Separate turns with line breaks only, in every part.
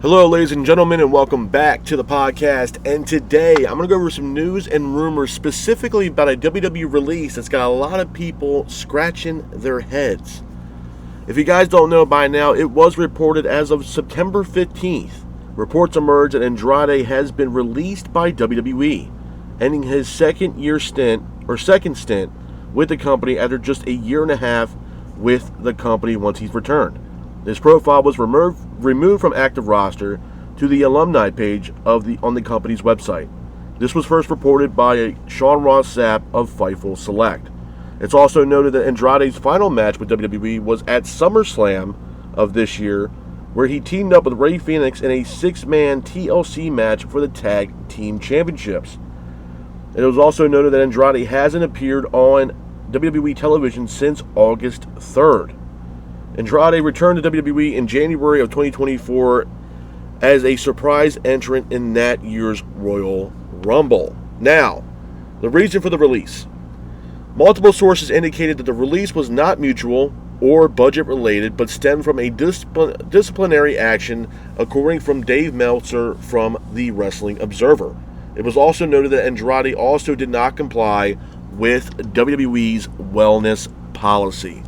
Hello, ladies and gentlemen, and welcome back to the podcast. And today, I'm going to go over some news and rumors specifically about a WWE release that's got a lot of people scratching their heads. If you guys don't know by now, it was reported as of September 15th. Reports emerged that Andrade has been released by WWE, ending his second stint with the company after just a year and a half with the company once he's returned. His profile was removed from active roster to the alumni page on the company's website. This was first reported by Sean Ross Sapp of Fightful Select. It's also noted that Andrade's final match with WWE was at SummerSlam of this year, where he teamed up with Rey Fenix in a 6-man TLC match for the Tag Team Championships. It was also noted that Andrade hasn't appeared on WWE television since August 3rd. Andrade returned to WWE in January of 2024 as a surprise entrant in that year's Royal Rumble. Now, the reason for the release. Multiple sources indicated that the release was not mutual or budget related, but stemmed from a disciplinary action, according from Dave Meltzer from the Wrestling Observer. It was also noted that Andrade also did not comply with WWE's wellness policy.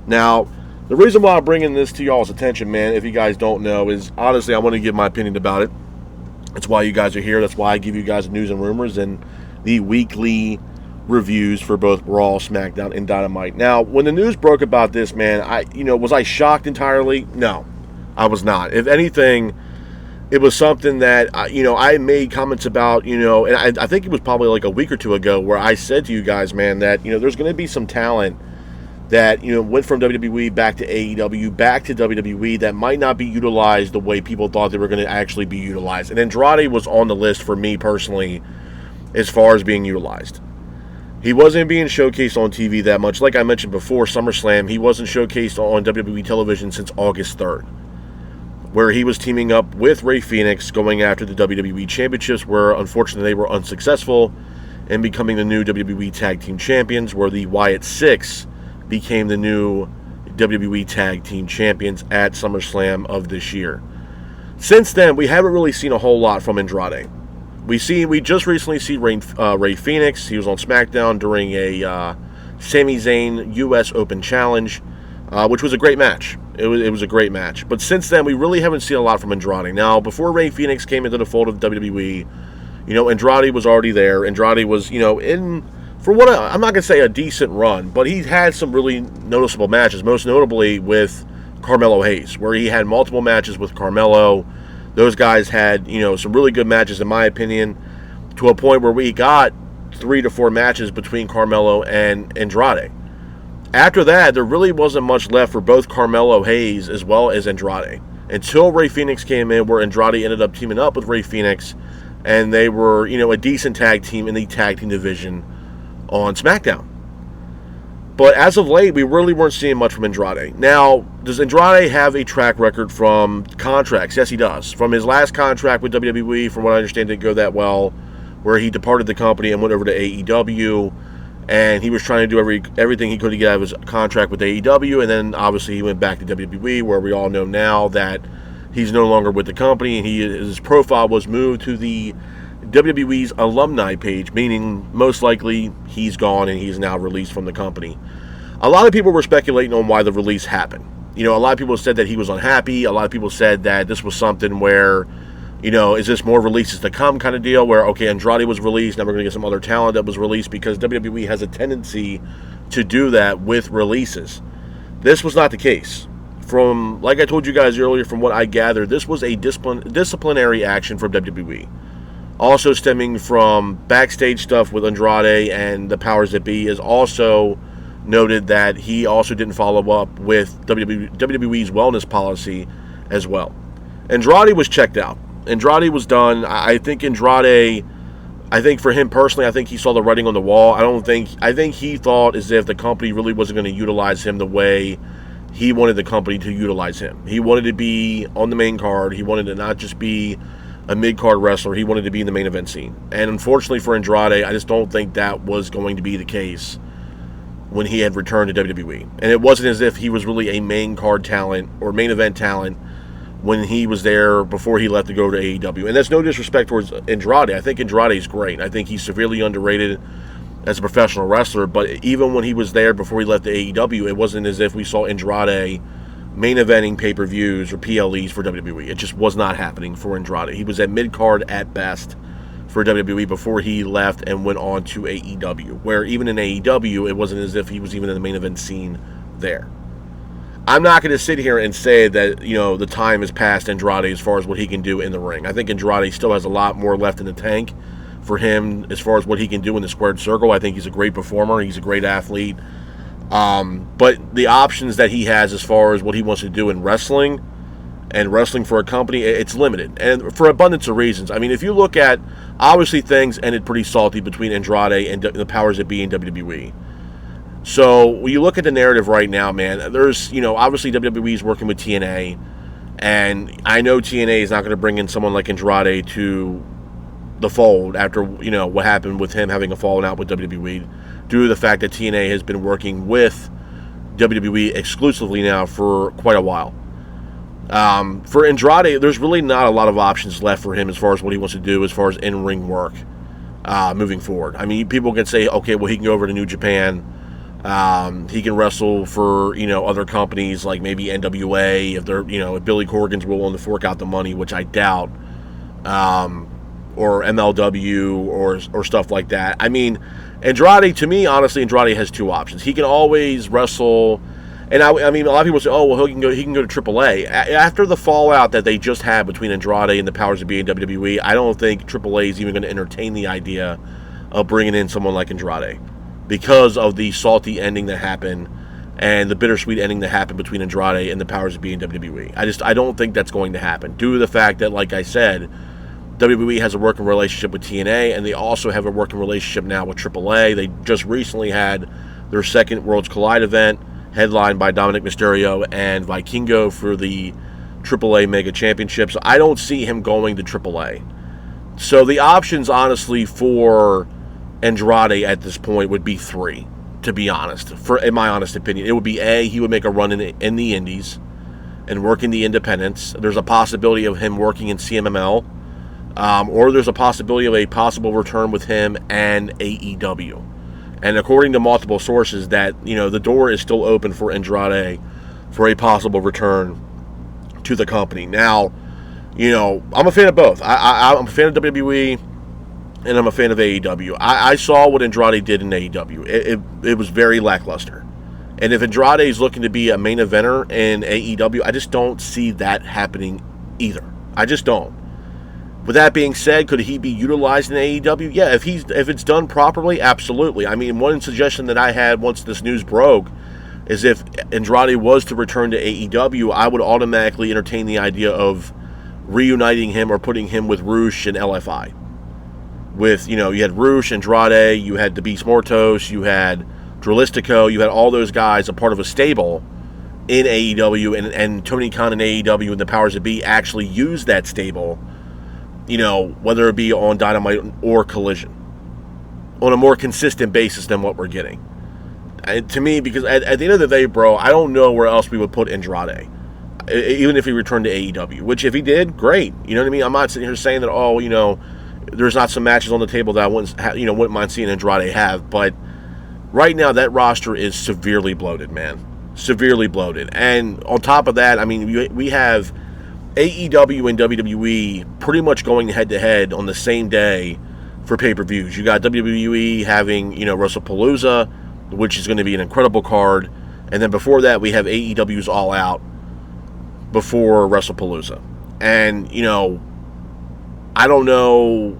Now, the reason why I'm bringing this to y'all's attention, man, if you guys don't know, is honestly I want to give my opinion about it. That's why you guys are here. That's why I give you guys news and rumors and the weekly reviews for both Raw, SmackDown, and Dynamite. Now, when the news broke about this, man, was I shocked entirely? No, I was not. If anything, it was something that I made comments about, and I think it was probably like a week or two ago where I said to you guys, man, that there's going to be some talent that went from WWE back to AEW, back to WWE, that might not be utilized the way people thought they were going to actually be utilized. And Andrade was on the list for me personally as far as being utilized. He wasn't being showcased on TV that much. Like I mentioned before, SummerSlam, he wasn't showcased on WWE television since August 3rd, where he was teaming up with Rey Fenix going after the WWE Championships, where unfortunately they were unsuccessful in becoming the new WWE Tag Team Champions, where the Wyatt Six became the new WWE Tag Team Champions at SummerSlam of this year. Since then, we haven't really seen a whole lot from Andrade. We just recently see Rey Fenix. He was on SmackDown during a Sami Zayn U.S. Open Challenge, which was a great match. It was a great match. But since then, we really haven't seen a lot from Andrade. Now, before Rey Fenix came into the fold of WWE, Andrade was already there. Andrade was, for what I'm not going to say a decent run, but he had some really noticeable matches, most notably with Carmelo Hayes, where he had multiple matches with Carmelo. Those guys had, some really good matches, in my opinion, to a point where we got 3 to 4 matches between Carmelo and Andrade. After that, there really wasn't much left for both Carmelo Hayes as well as Andrade, until Rey Fenix came in, where Andrade ended up teaming up with Rey Fenix, and they were, a decent tag team in the tag team division on SmackDown. But as of late, we really weren't seeing much from Andrade. Now, does Andrade have a track record from contracts? Yes, he does. From his last contract with WWE, from what I understand, didn't go that well, where he departed the company and went over to AEW, and he was trying to do everything he could to get out of his contract with AEW, and then obviously he went back to WWE, where we all know now that he's no longer with the company, and his profile was moved to the WWE's alumni page, meaning most likely he's gone and he's now released from the company. A lot of people were speculating on why the release happened. A lot of people said that he was unhappy. A lot of people said that this was something where, is this more releases to come kind of deal, where, okay, Andrade was released, now we're going to get some other talent that was released, because WWE has a tendency to do that with releases. This was not the case. From, like I told you guys earlier, from what I gathered, this was a disciplinary action from WWE. Also stemming from backstage stuff with Andrade and the powers that be, is also noted that he also didn't follow up with WWE's wellness policy as well. Andrade was checked out. Andrade was done. I think for him personally, I think he saw the writing on the wall. I think he thought as if the company really wasn't going to utilize him the way he wanted the company to utilize him. He wanted to be on the main card. He wanted to not just be a mid-card wrestler. He wanted to be in the main event scene. And unfortunately for Andrade, I just don't think that was going to be the case when he had returned to WWE. And it wasn't as if he was really a main card talent or main event talent when he was there before he left to go to AEW. And that's no disrespect towards Andrade. I think Andrade's great. I think he's severely underrated as a professional wrestler, but even when he was there before he left to AEW, it wasn't as if we saw Andrade main eventing pay-per-views or PLEs for WWE. It just was not happening for Andrade. He was at mid-card at best for WWE before he left and went on to AEW, where even in AEW, it wasn't as if he was even in the main event scene there. I'm not going to sit here and say that, the time has passed Andrade as far as what he can do in the ring. I think Andrade still has a lot more left in the tank for him as far as what he can do in the squared circle. I think he's a great performer. He's a great athlete. But the options that he has as far as what he wants to do in wrestling and wrestling for a company, it's limited. And for abundance of reasons. I mean, if you look at, obviously things ended pretty salty between Andrade and the powers that be in WWE. So when you look at the narrative right now, man, there's, obviously WWE is working with TNA, and I know TNA is not going to bring in someone like Andrade to the fold after, what happened with him having a falling out with WWE, due to the fact that TNA has been working with WWE exclusively now for quite a while. For Andrade, there's really not a lot of options left for him as far as what he wants to do as far as in-ring work moving forward. I mean, people can say, okay, well, he can go over to New Japan. He can wrestle for, other companies like maybe NWA if they're, if Billy Corgan's willing to fork out the money, which I doubt, or MLW or stuff like that. I mean, Andrade, to me, honestly, Andrade has two options. He can always wrestle, and I mean, a lot of people say, oh, well, he can go to AAA. After the fallout that they just had between Andrade and the powers that be in WWE, I don't think AAA is even going to entertain the idea of bringing in someone like Andrade, because of the salty ending that happened and the bittersweet ending that happened between Andrade and the powers that be in WWE. I don't think that's going to happen, due to the fact that, like I said, WWE has a working relationship with TNA, and they also have a working relationship now with AAA. They just recently had their second Worlds Collide event, headlined by Dominic Mysterio and Vikingo for the AAA Mega Championship. So I don't see him going to AAA. So the options, honestly, for Andrade at this point would be three, to be honest. In my honest opinion, it would be A, he would make a run in the Indies and work in the independents. There's a possibility of him working in CMML, or there's a possibility of a possible return with him and AEW. And according to multiple sources, that the door is still open for Andrade for a possible return to the company. Now, I'm a fan of both. I'm a fan of WWE. And I'm a fan of AEW. I saw what Andrade did in AEW. It was very lackluster. And if Andrade is looking to be a main eventer in AEW, I just don't see that happening either. I just don't. With that being said, could he be utilized in AEW? Yeah, if it's done properly, absolutely. I mean, one suggestion that I had once this news broke is if Andrade was to return to AEW, I would automatically entertain the idea of reuniting him or putting him with Roosh and LFI. With, you had Roosh, Andrade, you had the Beast Mortos, you had Dralistico, you had all those guys a part of a stable in AEW, and Tony Khan and AEW and the powers that be actually use that stable, whether it be on Dynamite or Collision, on a more consistent basis than what we're getting. And to me, because at the end of the day, bro, I don't know where else we would put Andrade, even if he returned to AEW, which if he did, great. You know what I mean? I'm not sitting here saying that, there's not some matches on the table that I wouldn't mind seeing Andrade have, but right now that roster is severely bloated, man. Severely bloated. And on top of that, I mean, we have AEW and WWE pretty much going head-to-head on the same day for pay-per-views. You got WWE having, WrestlePalooza, which is going to be an incredible card, and then before that, we have AEW's All Out before WrestlePalooza. And, I don't know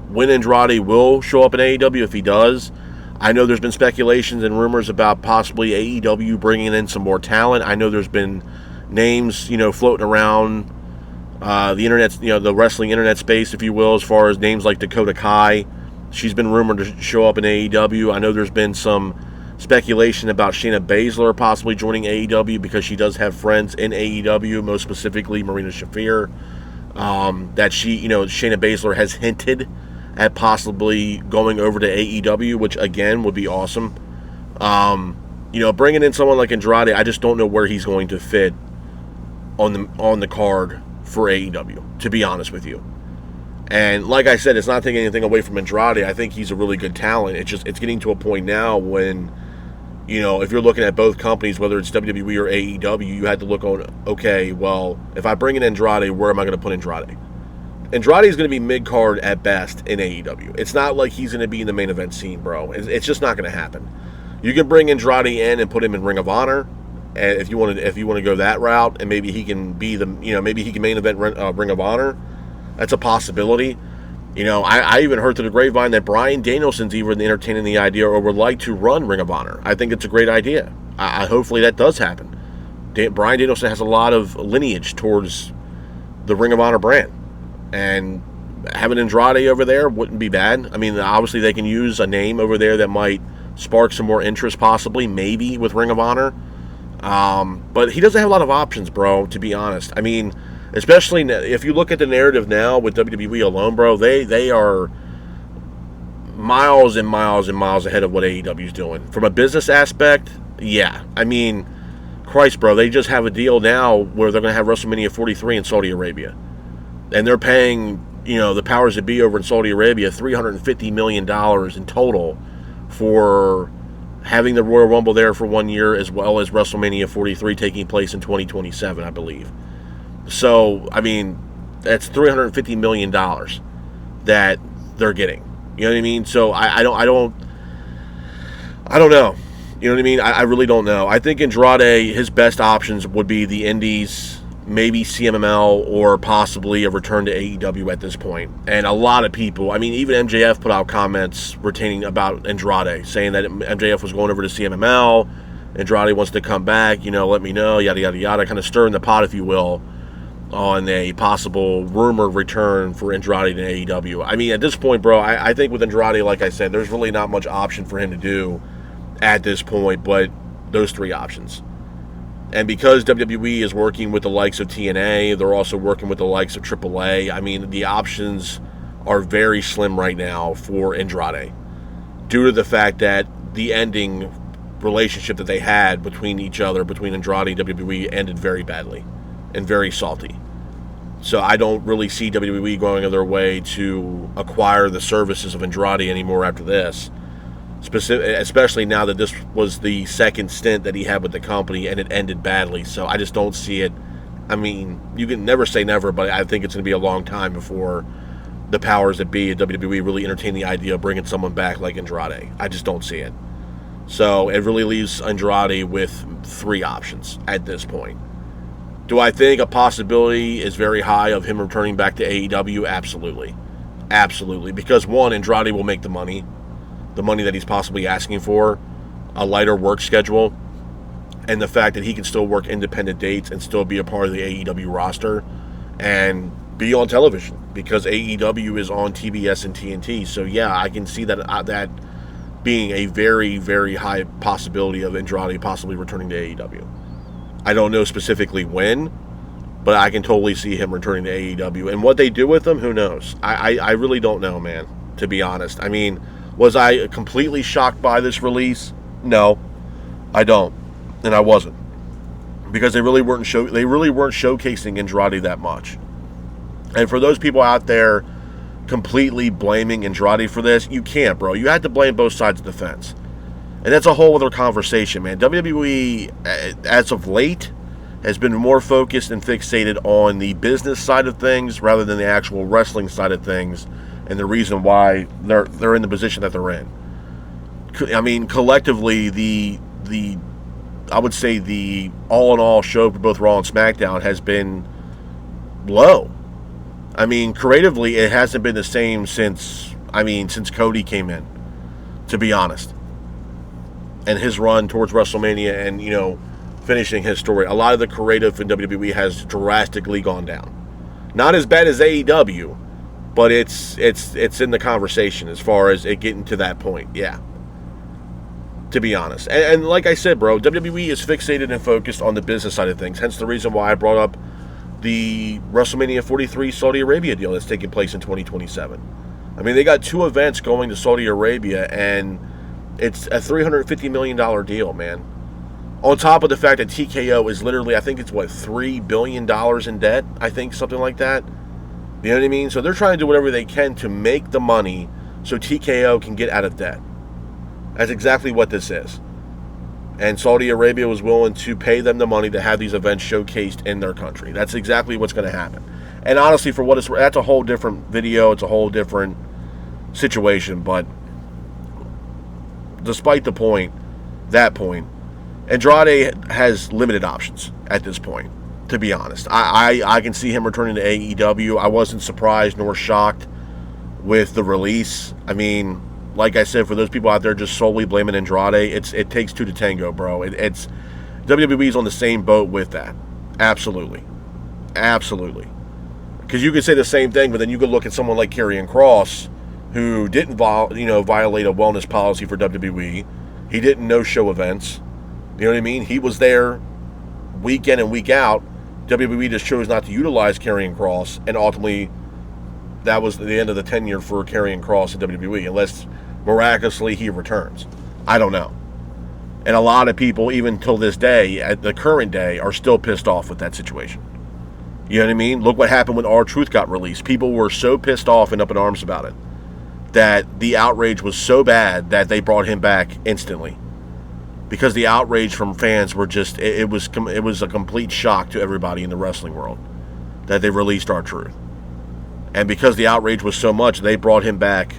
when Andrade will show up in AEW, if he does. I know there's been speculations and rumors about possibly AEW bringing in some more talent. I know there's been names, floating around the internet, the wrestling internet space, if you will, as far as names like Dakota Kai. She's been rumored to show up in AEW. I know there's been some speculation about Shayna Baszler possibly joining AEW because she does have friends in AEW, most specifically Marina Shafir. That Shayna Baszler has hinted at possibly going over to AEW, which again would be awesome. Bringing in someone like Andrade, I just don't know where he's going to fit on the card for AEW, to be honest with you. And like I said, it's not taking anything away from Andrade. I think he's a really good talent. It's getting to a point now when, if you're looking at both companies, whether it's WWE or AEW, you had to look on, okay, well, if I bring in Andrade, where am I going to put Andrade? Andrade is going to be mid-card at best in AEW. It's not like he's going to be in the main event scene, bro. It's just not going to happen. You can bring Andrade in and put him in Ring of Honor, and if you want to go that route, and maybe he can be maybe he can main event Ring of Honor. That's a possibility. I even heard through the grapevine that Bryan Danielson's even entertaining the idea or would like to run Ring of Honor. I think it's a great idea. Hopefully that does happen. Bryan Danielson has a lot of lineage towards the Ring of Honor brand. And having Andrade over there wouldn't be bad. I mean, obviously they can use a name over there that might spark some more interest possibly, maybe, with Ring of Honor. But he doesn't have a lot of options, bro, to be honest. I mean, especially if you look at the narrative now with WWE alone, bro, they are miles and miles and miles ahead of what AEW is doing. From a business aspect, yeah. I mean, Christ, bro, they just have a deal now where they're going to have WrestleMania 43 in Saudi Arabia. And they're paying, the powers that be over in Saudi Arabia $350 million in total for having the Royal Rumble there for 1 year, as well as WrestleMania 43 taking place in 2027, I believe. So, I mean, that's $350 million that they're getting. You know what I mean? So I don't know. You know what I mean? I really don't know. I think Andrade, his best options would be the Indies, maybe CMLL, or possibly a return to AEW at this point. And a lot of people, I mean, even MJF put out comments retaining about Andrade, saying that MJF was going over to CMLL. Andrade wants to come back, let me know, yada, yada, yada, kind of stirring the pot, if you will, on a possible rumored return for Andrade to AEW. I mean, at this point, bro, I think with Andrade, like I said, there's really not much option for him to do at this point, but those three options. And because WWE is working with the likes of TNA, they're also working with the likes of AAA. I mean, the options are very slim right now for Andrade, due to the fact that the ending relationship that they had between each other, between Andrade and WWE, ended very badly and very salty. So I don't really see WWE going their way to acquire the services of Andrade anymore after this. Especially now that this was the second stint that he had with the company and it ended badly. So I just don't see it. I mean, you can never say never, but I think it's going to be a long time before the powers that be at WWE really entertain the idea of bringing someone back like Andrade. I just don't see it. So it really leaves Andrade with three options at this point. Do I think a possibility is very high of him returning back to AEW? Absolutely. Absolutely. Because one, Andrade will make the money that he's possibly asking for, a lighter work schedule, and the fact that he can still work independent dates and still be a part of the AEW roster and be on television, because AEW is on TBS and TNT. So yeah, I can see that being a very, very high possibility of Andrade possibly returning to AEW. I don't know specifically when, but I can totally see him returning to AEW. And what they do with him, who knows? I really don't know, man, to be honest. I mean, was I completely shocked by this release? No, I don't, and I wasn't, because they really weren't showcasing Andrade that much. And for those people out there completely blaming Andrade for this, you can't, bro. You have to blame both sides of the fence, and that's a whole other conversation, man. WWE, as of late, has been more focused and fixated on the business side of things rather than the actual wrestling side of things, and the reason why they're in the position that they're in. I mean, collectively, I would say the all-in-all show for both Raw and SmackDown has been low. I mean, creatively, it hasn't been the same since Cody came in, to be honest. And his run towards WrestleMania and, finishing his story. A lot of the creative in WWE has drastically gone down. Not as bad as AEW, but it's in the conversation as far as it getting to that point, yeah. To be honest. And like I said, bro, WWE is fixated and focused on the business side of things. Hence the reason why I brought up the WrestleMania 43 Saudi Arabia deal that's taking place in 2027. I mean, they got 2 events going to Saudi Arabia, and it's a $350 million deal, man. On top of the fact that TKO is literally, I think it's what, $3 billion in debt? I think something like that. You know what I mean? So they're trying to do whatever they can to make the money so TKO can get out of debt. That's exactly what this is. And Saudi Arabia was willing to pay them the money to have these events showcased in their country. That's exactly what's going to happen. And honestly, for what it's, that's a whole different video. It's a whole different situation. But despite that point, Andrade has limited options at this point, to be honest. I can see him returning to AEW. I wasn't surprised nor shocked with the release. I mean, like I said, for those people out there just solely blaming Andrade, it takes two to tango, bro. It's WWE's on the same boat with that. Absolutely. Because you could say the same thing, but then you could look at someone like Karrion Kross, who didn't violate a wellness policy for WWE. He didn't no-show events. You know what I mean? He was there week in and week out. WWE just chose not to utilize Karrion Kross, and ultimately that was the end of the tenure for Karrion Kross at WWE, unless miraculously he returns. I don't know. And a lot of people, even till this day, at the current day, are still pissed off with that situation. You know what I mean? Look what happened when R-Truth got released. People were so pissed off and up in arms about it that the outrage was so bad that they brought him back instantly. Because the outrage from fans were just, it was a complete shock to everybody in the wrestling world that they released R-Truth. And because the outrage was so much, they brought him back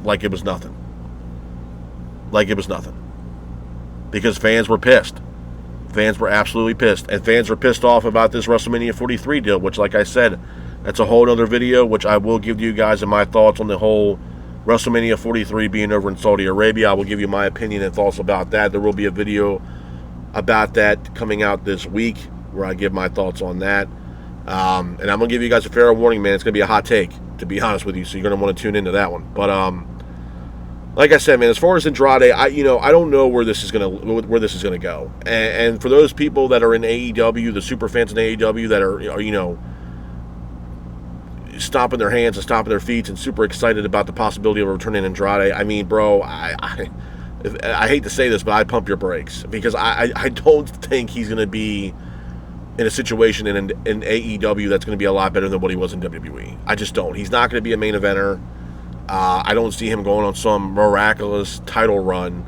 like it was nothing. Because fans were pissed. Fans were absolutely pissed. And fans were pissed off about this WrestleMania 43 deal, which, like I said, that's a whole other video, which I will give you guys my thoughts on the whole WrestleMania 43 being over in Saudi Arabia. I will give you my opinion and thoughts about that. There will be a video about that coming out this week where I give my thoughts on that. And I'm going to give you guys a fair warning, man. It's going to be a hot take, to be honest with you, so you're going to want to tune into that one. But like I said, man, as far as Andrade, I don't know where this is going to go. And for those people that are in AEW, the super fans in AEW that are stomping their hands and stomping their feet and super excited about the possibility of returning Andrade, I mean, bro, I hate to say this, but I'd pump your brakes, because I don't think he's going to be in a situation in AEW that's going to be a lot better than what he was in WWE. I just don't. He's not going to be a main eventer. I don't see him going on some miraculous title run.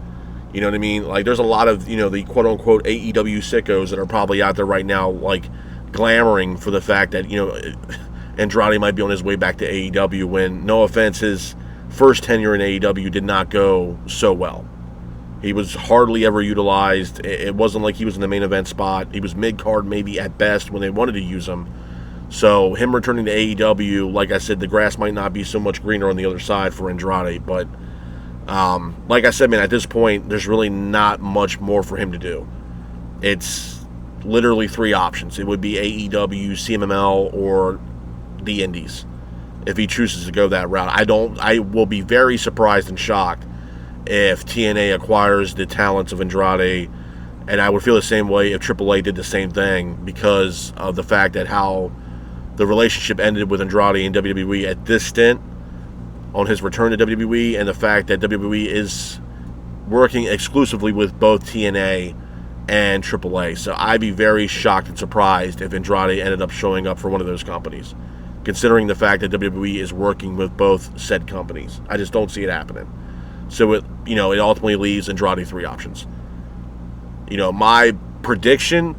You know what I mean? Like, there's a lot of, the quote-unquote AEW sickos that are probably out there right now, like, glamoring for the fact that, Andrade might be on his way back to AEW when, no offense, his first tenure in AEW did not go so well. He was hardly ever utilized. It wasn't like he was in the main event spot. He was mid-card maybe at best when they wanted to use him. So him returning to AEW, like I said, the grass might not be so much greener on the other side for Andrade. But like I said, man, at this point, there's really not much more for him to do. It's literally three options. It would be AEW, CMLL, or the Indies if he chooses to go that route. I will be very surprised and shocked if TNA acquires the talents of Andrade, and I would feel the same way if AAA did the same thing, because of the fact that how the relationship ended with Andrade and WWE at this stint on his return to WWE, and the fact that WWE is working exclusively with both TNA and AAA. So I'd be very shocked and surprised if Andrade ended up showing up for one of those companies, considering the fact that WWE is working with both said companies. I just don't see it happening. So it ultimately leaves Andrade three options. My prediction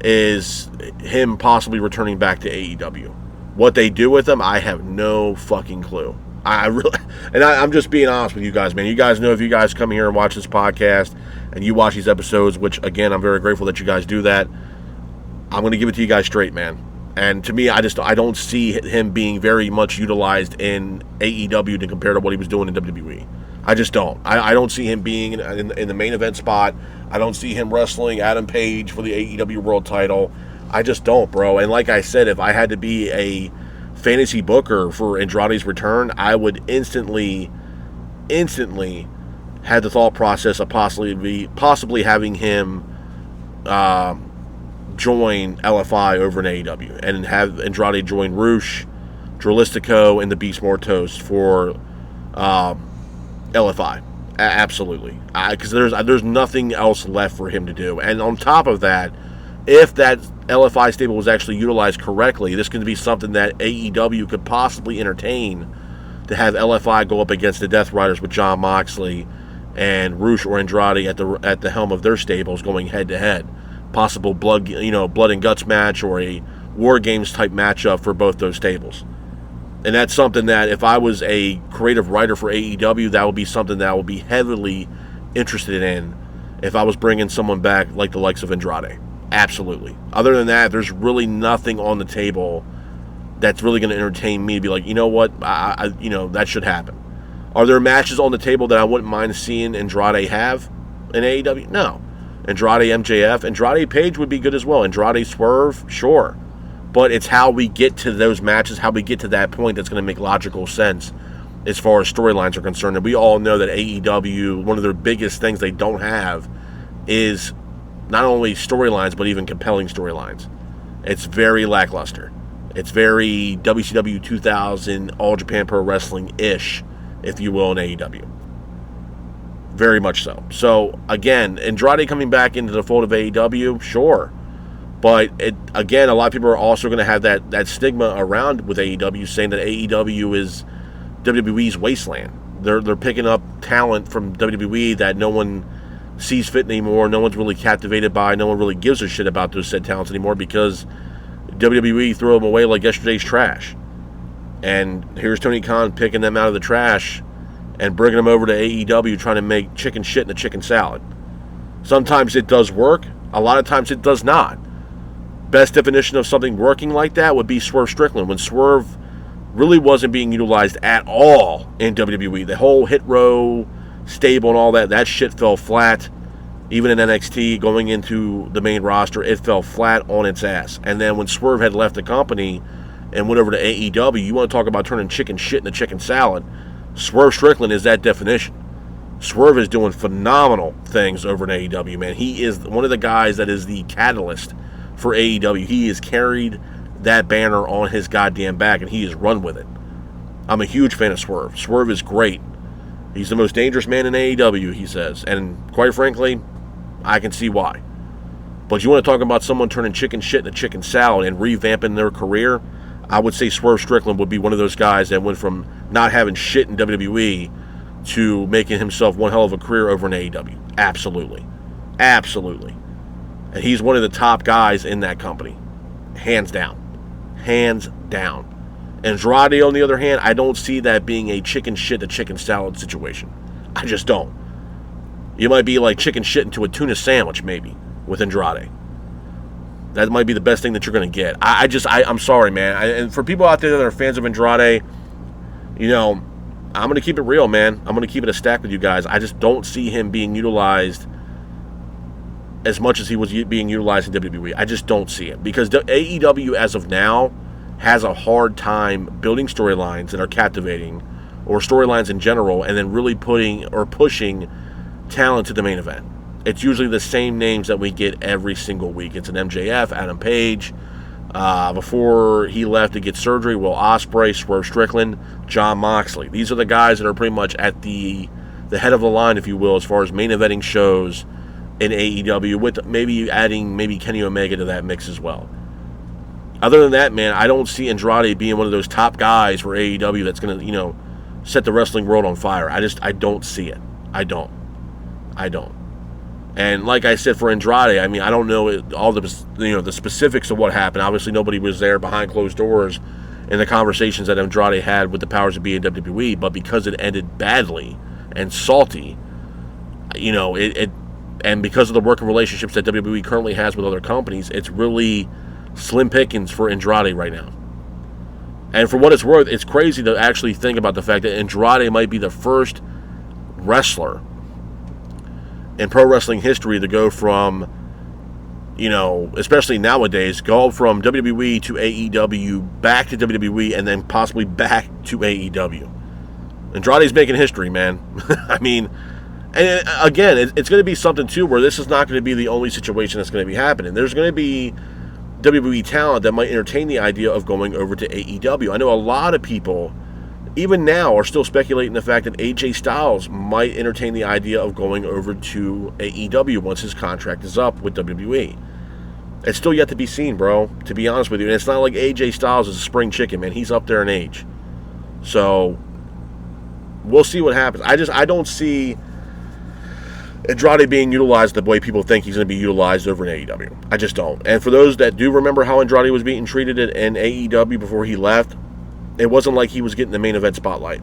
is him possibly returning back to AEW. What they do with him, I have no fucking clue. I'm just being honest with you guys, man. You guys know, if you guys come here and watch this podcast and you watch these episodes, which again, I'm very grateful that you guys do that, I'm going to give it to you guys straight, man. And to me, I don't see him being very much utilized in AEW to compare to what he was doing in WWE. I just don't. I don't see him being in the main event spot. I don't see him wrestling Adam Page for the AEW World title. I just don't, bro. And like I said, if I had to be a fantasy booker for Andrade's return, I would instantly have the thought process of possibly having him join LFI over in AEW, and have Andrade join Roosh, Dralistico, and the Beast Mortos for LFI Absolutely. Because there's nothing else left for him to do. And on top of that, if that LFI stable was actually utilized correctly, this could be something that AEW could possibly entertain, to have LFI go up against the Death Riders with Jon Moxley and Rush or Andrade at the helm of their stables, going head to head. Possible blood and guts match, or a War Games type matchup for both those stables. And that's something that, if I was a creative writer for AEW, that would be something that I would be heavily interested in if I was bringing someone back like the likes of Andrade. Absolutely. Other than that, there's really nothing on the table that's really going to entertain me to be like, you know what, that should happen. Are there matches on the table that I wouldn't mind seeing Andrade have in AEW? No. Andrade MJF, Andrade Page would be good as well. Andrade Swerve, sure. But it's how we get to those matches, how we get to that point, that's going to make logical sense as far as storylines are concerned. And we all know that AEW, one of their biggest things they don't have is not only storylines, but even compelling storylines. It's very lackluster. It's very WCW 2000, All Japan Pro Wrestling-ish, if you will, in AEW. Very much so. So, again, Andrade coming back into the fold of AEW, sure. But, again, a lot of people are also going to have that stigma around with AEW, saying that AEW is WWE's wasteland. They're picking up talent from WWE that no one sees fit anymore, no one's really captivated by, no one really gives a shit about those said talents anymore, because WWE threw them away like yesterday's trash. And here's Tony Khan picking them out of the trash and bringing them over to AEW, trying to make chicken shit in a chicken salad. Sometimes it does work, a lot of times it does not. Best definition of something working like that would be Swerve Strickland, when Swerve really wasn't being utilized at all in WWE. The whole Hit Row stable and all that shit fell flat. Even in NXT, going into the main roster, it fell flat on its ass. And then when Swerve had left the company and went over to AEW, you want to talk about turning chicken shit into chicken salad, Swerve Strickland is that definition. Swerve is doing phenomenal things over in AEW, man. He is one of the guys that is the catalyst for AEW. He has carried that banner on his goddamn back, and he has run with it. I'm a huge fan of Swerve. Swerve is great. He's the most dangerous man in AEW, he says. And quite frankly, I can see why. But you want to talk about someone turning chicken shit into chicken salad and revamping their career, I would say Swerve Strickland would be one of those guys that went from not having shit in WWE to making himself one hell of a career over in AEW. Absolutely. Absolutely. And he's one of the top guys in that company. Hands down. Hands down. Andrade, on the other hand, I don't see that being a chicken shit to chicken salad situation. I just don't. You might be like chicken shit into a tuna sandwich, maybe, with Andrade. That might be the best thing that you're going to get. I'm sorry, man. And for people out there that are fans of Andrade, I'm going to keep it real, man. I'm going to keep it a stack with you guys. I just don't see him being utilized as much as he was being utilized in WWE. I just don't see it. Because AEW, as of now, has a hard time building storylines that are captivating, or storylines in general, and then really pushing talent to the main event. It's usually the same names that we get every single week. It's an MJF, Adam Page. Before he left to get surgery, Will Ospreay, Swerve Strickland, Jon Moxley. These are the guys that are pretty much at the head of the line, if you will, as far as main eventing shows in AEW, with maybe adding Kenny Omega to that mix as well. Other than that, man, I don't see Andrade being one of those top guys for AEW that's going to, set the wrestling world on fire. I don't see it. I don't. And like I said, for Andrade, I mean, I don't know all the specifics of what happened. Obviously, nobody was there behind closed doors in the conversations that Andrade had with the powers that be in WWE. But because it ended badly and salty, and because of the working relationships that WWE currently has with other companies, it's really slim pickings for Andrade right now. And for what it's worth, it's crazy to actually think about the fact that Andrade might be the first wrestler in pro wrestling history to go from, especially nowadays, go from WWE to AEW, back to WWE, and then possibly back to AEW. Andrade's making history, man. I mean, and again, it's going to be something, too, where this is not going to be the only situation that's going to be happening. There's going to be WWE talent that might entertain the idea of going over to AEW. I know a lot of people even now are still speculating the fact that AJ Styles might entertain the idea of going over to AEW once his contract is up with WWE. It's still yet to be seen, bro, to be honest with you. And it's not like AJ Styles is a spring chicken, man. He's up there in age. So, we'll see what happens. I don't see Andrade being utilized the way people think he's going to be utilized over in AEW. I just don't. And for those that do remember how Andrade was being treated in AEW before he left, it wasn't like he was getting the main event spotlight.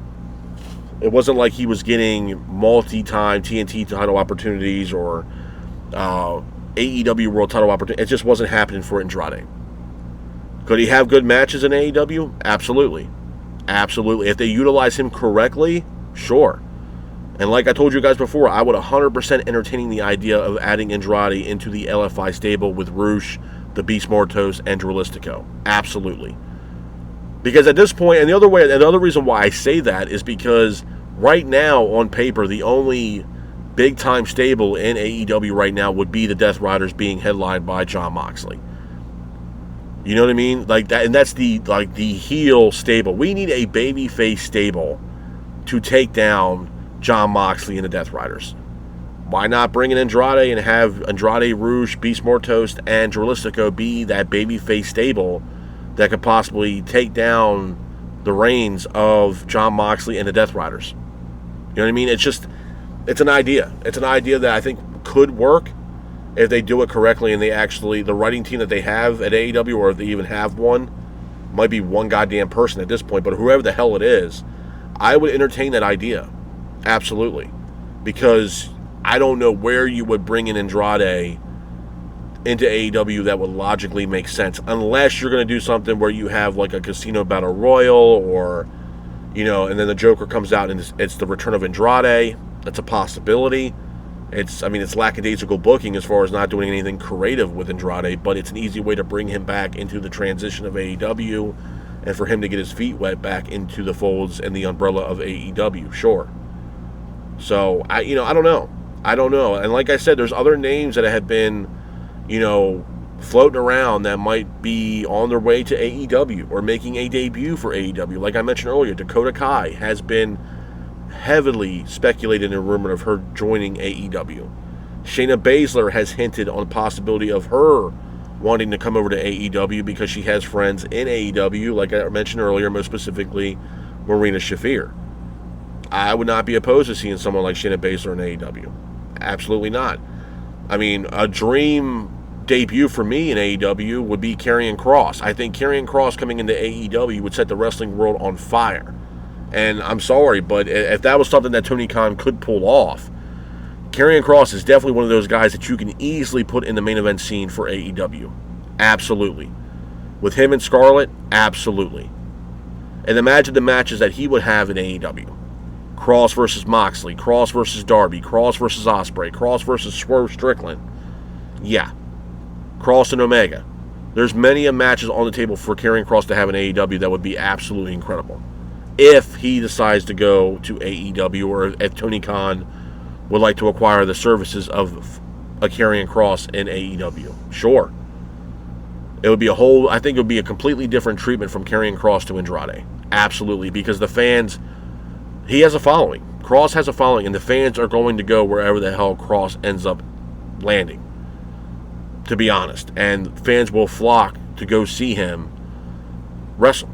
It wasn't like he was getting multi-time TNT title opportunities or AEW world title opportunities. It just wasn't happening for Andrade. Could he have good matches in AEW? Absolutely. Absolutely. If they utilize him correctly, sure. And like I told you guys before, I would 100% entertaining the idea of adding Andrade into the LFI stable with Roosh, the Beast Mortos, and Dralistico. Absolutely. Because at this point, and the other reason why I say that is because right now, on paper, the only big-time stable in AEW right now would be the Death Riders being headlined by Jon Moxley. You know what I mean? Like that, and that's the heel stable. We need a babyface stable to take down Jon Moxley and the Death Riders. Why not bring in Andrade and have Andrade, Rouge, Beast Mortos, and Dralistico be that babyface stable that could possibly take down the reigns of Jon Moxley and the Death Riders? You know what I mean? It's an idea. It's an idea that I think could work if they do it correctly, and the writing team that they have at AEW, or if they even have one, might be one goddamn person at this point, but whoever the hell it is, I would entertain that idea. Absolutely. Because I don't know where you would bring in Andrade into AEW that would logically make sense, unless you're going to do something where you have like a casino battle royal, or, you know, and then the Joker comes out and it's the return of Andrade. That's a possibility. It's lackadaisical booking as far as not doing anything creative with Andrade, but it's an easy way to bring him back into the transition of AEW and for him to get his feet wet back into the folds and the umbrella of AEW. Sure. So, I don't know. And like I said, there's other names that have been, floating around that might be on their way to AEW or making a debut for AEW. Like I mentioned earlier, Dakota Kai has been heavily speculated and rumored of her joining AEW. Shayna Baszler has hinted on the possibility of her wanting to come over to AEW because she has friends in AEW, like I mentioned earlier, most specifically Marina Shafir. I would not be opposed to seeing someone like Shayna Baszler in AEW. Absolutely not. I mean, a dream debut for me in AEW would be Karrion Kross. I think Karrion Kross coming into AEW would set the wrestling world on fire. And I'm sorry, but if that was something that Tony Khan could pull off, Karrion Kross is definitely one of those guys that you can easily put in the main event scene for AEW. Absolutely. With him and Scarlett, absolutely. And imagine the matches that he would have in AEW. Kross versus Moxley, Kross versus Darby, Kross versus Ospreay, Kross versus Swerve Strickland. Yeah. Kross and Omega. There's many matches on the table for Karrion Kross to have in AEW that would be absolutely incredible. If he decides to go to AEW, or if Tony Khan would like to acquire the services of a Karrion Kross in AEW. Sure. It would be I think it would be a completely different treatment from Karrion Kross to Andrade. Absolutely. Because the fans, he has a following. Kross has a following, and the fans are going to go wherever the hell Kross ends up landing. To be honest. And fans will flock to go see him wrestle.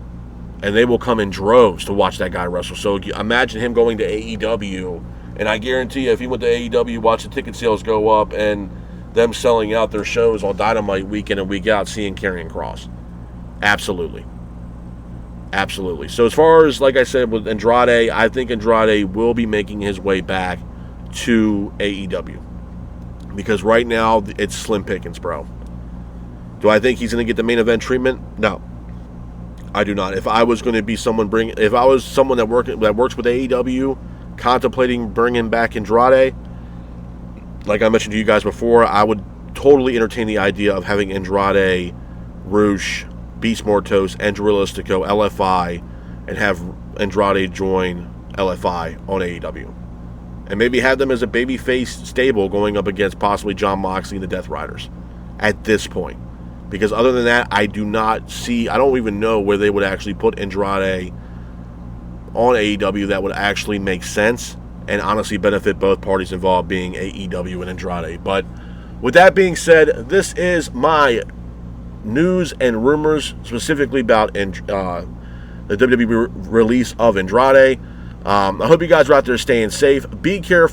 And they will come in droves to watch that guy wrestle. So imagine him going to AEW, and I guarantee you, if he went to AEW, watch the ticket sales go up, and them selling out their shows on Dynamite week in and week out, seeing Karrion Kross. Absolutely. Absolutely. So as far as, like I said, with Andrade, I think Andrade will be making his way back to AEW. Because right now, it's slim pickings, bro. Do I think he's going to get the main event treatment? No. I do not. If I was going to be someone that works with AEW, contemplating bringing back Andrade, like I mentioned to you guys before, I would totally entertain the idea of having Andrade, Roosh, Beast Mortos, and Dralistico, LFI, and have Andrade join LFI on AEW. And maybe have them as a babyface stable going up against possibly Jon Moxley and the Death Riders at this point. Because other than that, I don't even know where they would actually put Andrade on AEW that would actually make sense and honestly benefit both parties involved, being AEW and Andrade. But with that being said, this is my news and rumors specifically about the WWE release of Andrade. I hope you guys are out there staying safe. Be careful.